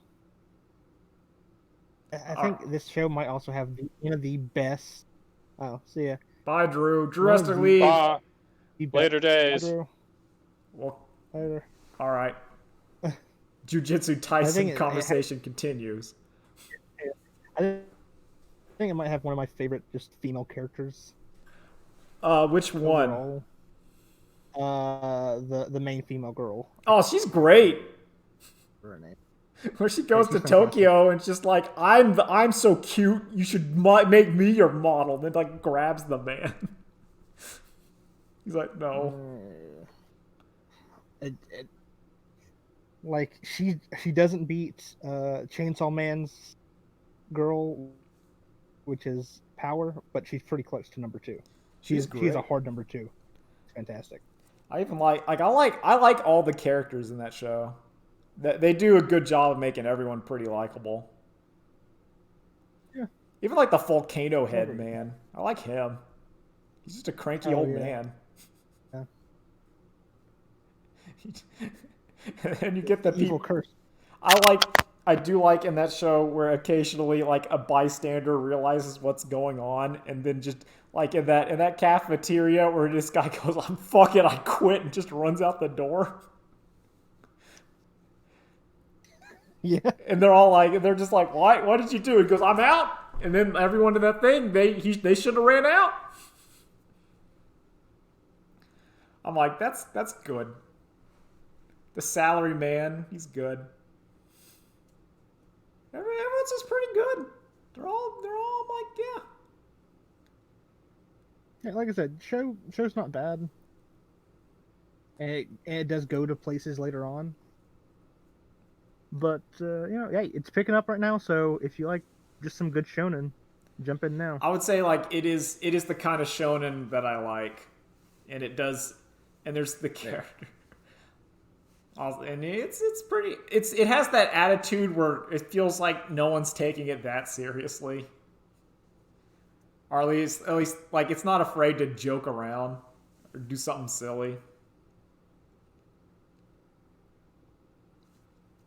I think this show might also have one of the best. Oh, see ya. Bye, Drew. Drew has to leave. Later days. Bye, Drew. Well, later. All right. Jiu-Jitsu Tyson conversation continues. I think it might have one of my favorite just female characters. Which one? The main female girl. Oh, she's great. Her name. Where she goes to Tokyo and just like, I'm so cute, you should make me your model. And then like grabs the man. He's like, no. Like she doesn't beat Chainsaw Man's girl, which is Power, but she's pretty close to number 2. She's a hard number 2. It's fantastic. I even like I like all the characters in that show. They do a good job of making everyone pretty likable. Yeah. Even like the volcano head man. I like him. He's just a cranky old man. Yeah. And you get the evil curse. I do like in that show where occasionally like a bystander realizes what's going on, and then just like in that cafeteria where this guy goes, "I'm fuck it, I quit," and just runs out the door. Yeah. And they're just like, "Why? What did you do?" He goes, "I'm out." And then everyone in that thing, they should have ran out. I'm like, that's good. The salary man, he's good. Everyone's just pretty good. They're all like, yeah. Yeah, like I said, show's not bad. And it does go to places later on. But hey, it's picking up right now. So if you like just some good shonen, jump in now. I would say like it is the kind of shonen that I like, and it does. And there's the character. And it has that attitude where it feels like no one's taking it that seriously. Or at least like it's not afraid to joke around or do something silly.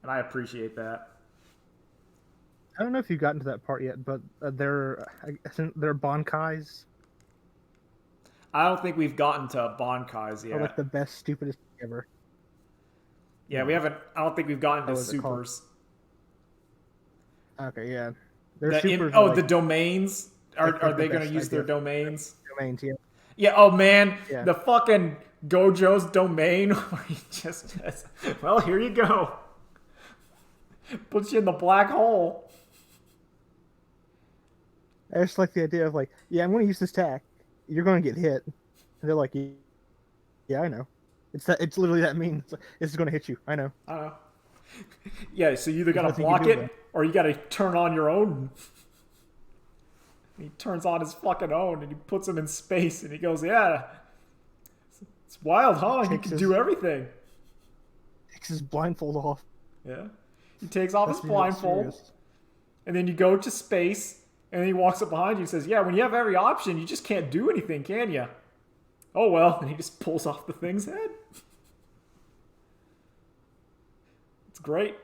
And I appreciate that. I don't know if you've gotten to that part yet, but they're Bankais. I don't think we've gotten to Bankais yet. Or like the best, stupidest thing ever. Yeah, we haven't. I don't think we've gotten to supers. Okay, yeah. The domains. Are they going to use their domains? Domains, yeah. Yeah. Oh man, yeah. The fucking Gojo's domain where he just says, "Well, here you go." Puts you in the black hole. I just like the idea of like, yeah, I'm going to use this tack. You're going to get hit. And they're like, yeah, I know. It's literally that mean. It's like, this is going to hit you. I know. Yeah, so you either got to block it or you got to turn on your own. He turns on his fucking own and he puts him in space and he goes, yeah, it's wild, huh? He can do everything. Takes his blindfold off. Yeah. He takes off his blindfold and then you go to space and then he walks up behind you and says, yeah, when you have every option, you just can't do anything, can you? Oh, well. And he just pulls off the thing's head. It's great.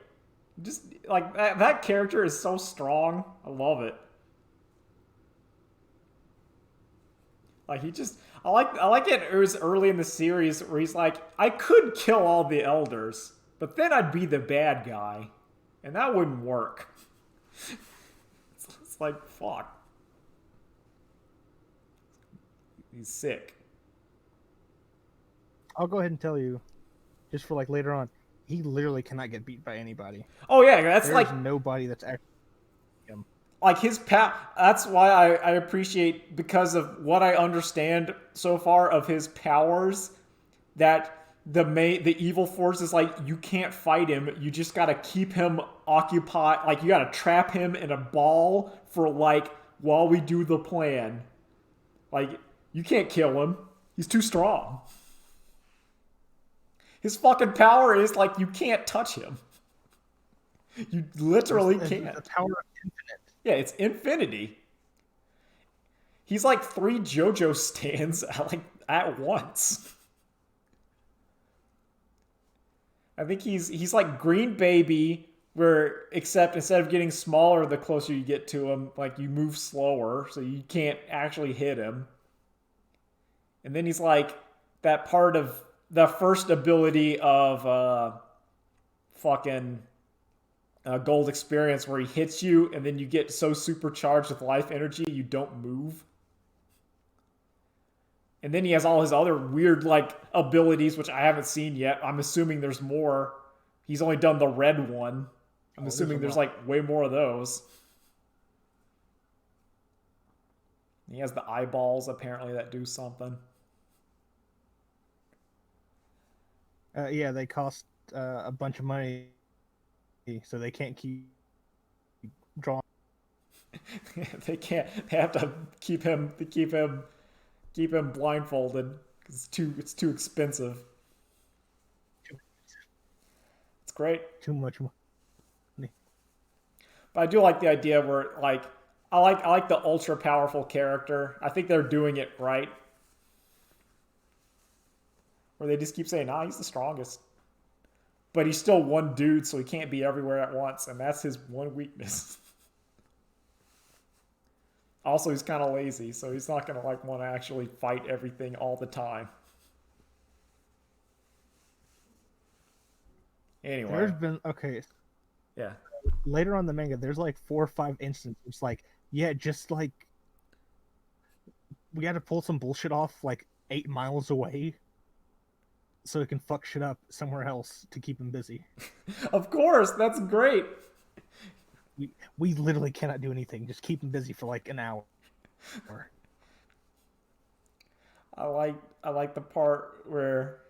Just like that character is so strong. I love it. Like I like it was early in the series where he's like, I could kill all the elders, but then I'd be the bad guy, and that wouldn't work. It's like, fuck. He's sick. I'll go ahead and tell you, just for like later on, he literally cannot get beat by anybody. Oh yeah, that's There's like nobody that's actually him. like his that's why I appreciate, because of what I understand so far of his powers, that the evil force is like, you can't fight him, you just gotta keep him occupied, like you gotta trap him in a ball for like while we do the plan. Like, you can't kill him, he's too strong. His fucking power is like, you can't touch him. You literally can't. The power of infinite. Yeah, it's infinity. He's like 3 JoJo stands at once. I think he's like Green Baby, where except instead of getting smaller the closer you get to him, like you move slower, so you can't actually hit him. And then he's like that part of the first ability of Gold Experience, where he hits you and then you get so supercharged with life energy you don't move. And then he has all his other weird like abilities, which I haven't seen yet. I'm assuming there's more. He's only done the red one. I'm assuming there's like way more of those. He has the eyeballs apparently that do something. Yeah, they cost a bunch of money, so they can't keep drawing. They can't. They have to keep him blindfolded because it's too expensive. It's great. Too much money. But I do like the idea where like I like the ultra powerful character. I think they're doing it right. Where they just keep saying, nah, he's the strongest. But he's still one dude, so he can't be everywhere at once, and that's his one weakness. Also, he's kind of lazy, so he's not going to like want to actually fight everything all the time. Anyway. There's been, okay. Yeah. Later on in the manga, there's like 4 or 5 instances. It's like, yeah, just like, we got to pull some bullshit off like 8 miles away, so it can fuck shit up somewhere else to keep him busy. Of course, that's great. We literally cannot do anything. Just keep him busy for like an hour. I like the part where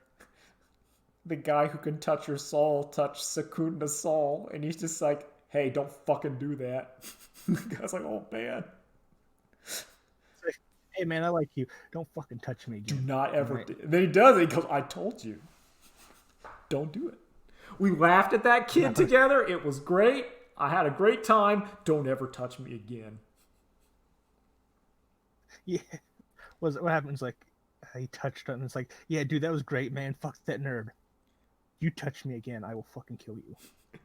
the guy who can touch your soul touched Secunda's soul, and he's just like, hey, don't fucking do that. The guy's like, oh man. Hey man, I like you. Don't fucking touch me again. Do not ever Right. do. And then he does it. He goes, I told you. Don't do it. We laughed at that kid together. It was great. I had a great time. Don't ever touch me again. Yeah. What happens? Like, he touched him, and it's like, yeah, dude, that was great, man. Fuck that nerd. You touch me again, I will fucking kill you.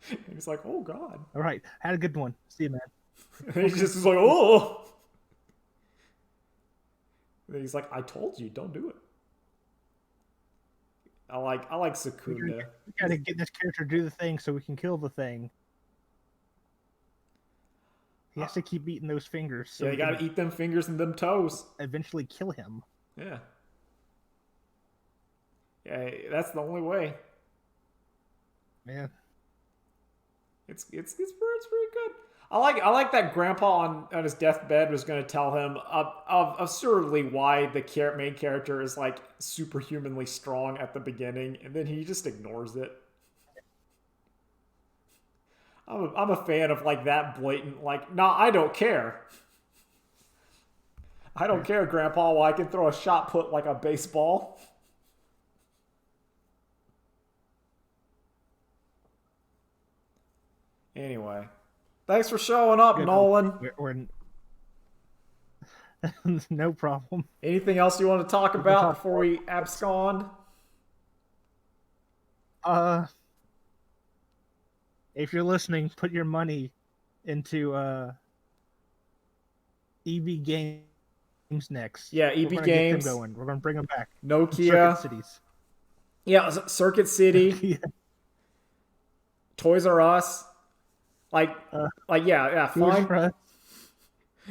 And he's like, oh god. All right, had a good one. See you, man. And he just is like, oh. And then he's like, I told you, don't do it. I like Secunda. We gotta get this character to do the thing so we can kill the thing. He has to keep eating those fingers. So yeah, you gotta eat them fingers and them toes. Eventually kill him. Yeah. Yeah, that's the only way. Man. It's pretty good. I like that Grandpa on his deathbed was going to tell him absurdly why the main character is like superhumanly strong at the beginning, and then he just ignores it. I'm a fan of like that blatant like, nah, I don't care. I don't care, Grandpa. Well, I can throw a shot put like a baseball. Anyway. Thanks for showing up, Nolan. No problem. Anything else you want to talk about before we abscond? if you're listening, put your money into EB Games next. Yeah, We're EB gonna Games. get them going. We're gonna bring them back. Nokia. Circuit Cities. Yeah, Circuit City. Yeah. Toys R Us. Yeah. Toys Fine. R Us.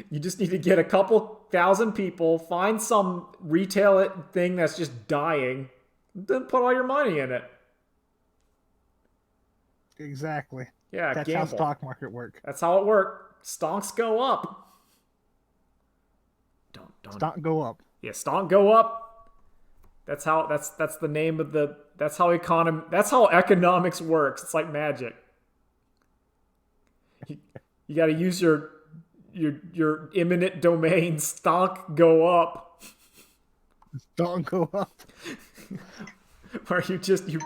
You just need to get a couple thousand people, find some retail thing that's just dying, then put all your money in it. Exactly. Yeah, That's gamble. how stock market work. That's how it works. Stonks go up. Don't. Stock go up. Yeah, stonk go up. That's the name of the. That's how economics works. It's like magic. You got to use your eminent domain. Stonk go up. Stock go up. Where you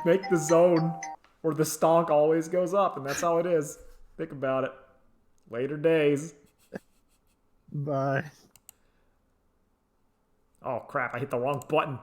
make the zone where the stonk always goes up, and that's how it is. Think about it. Later days. Bye. Oh crap, I hit the wrong button.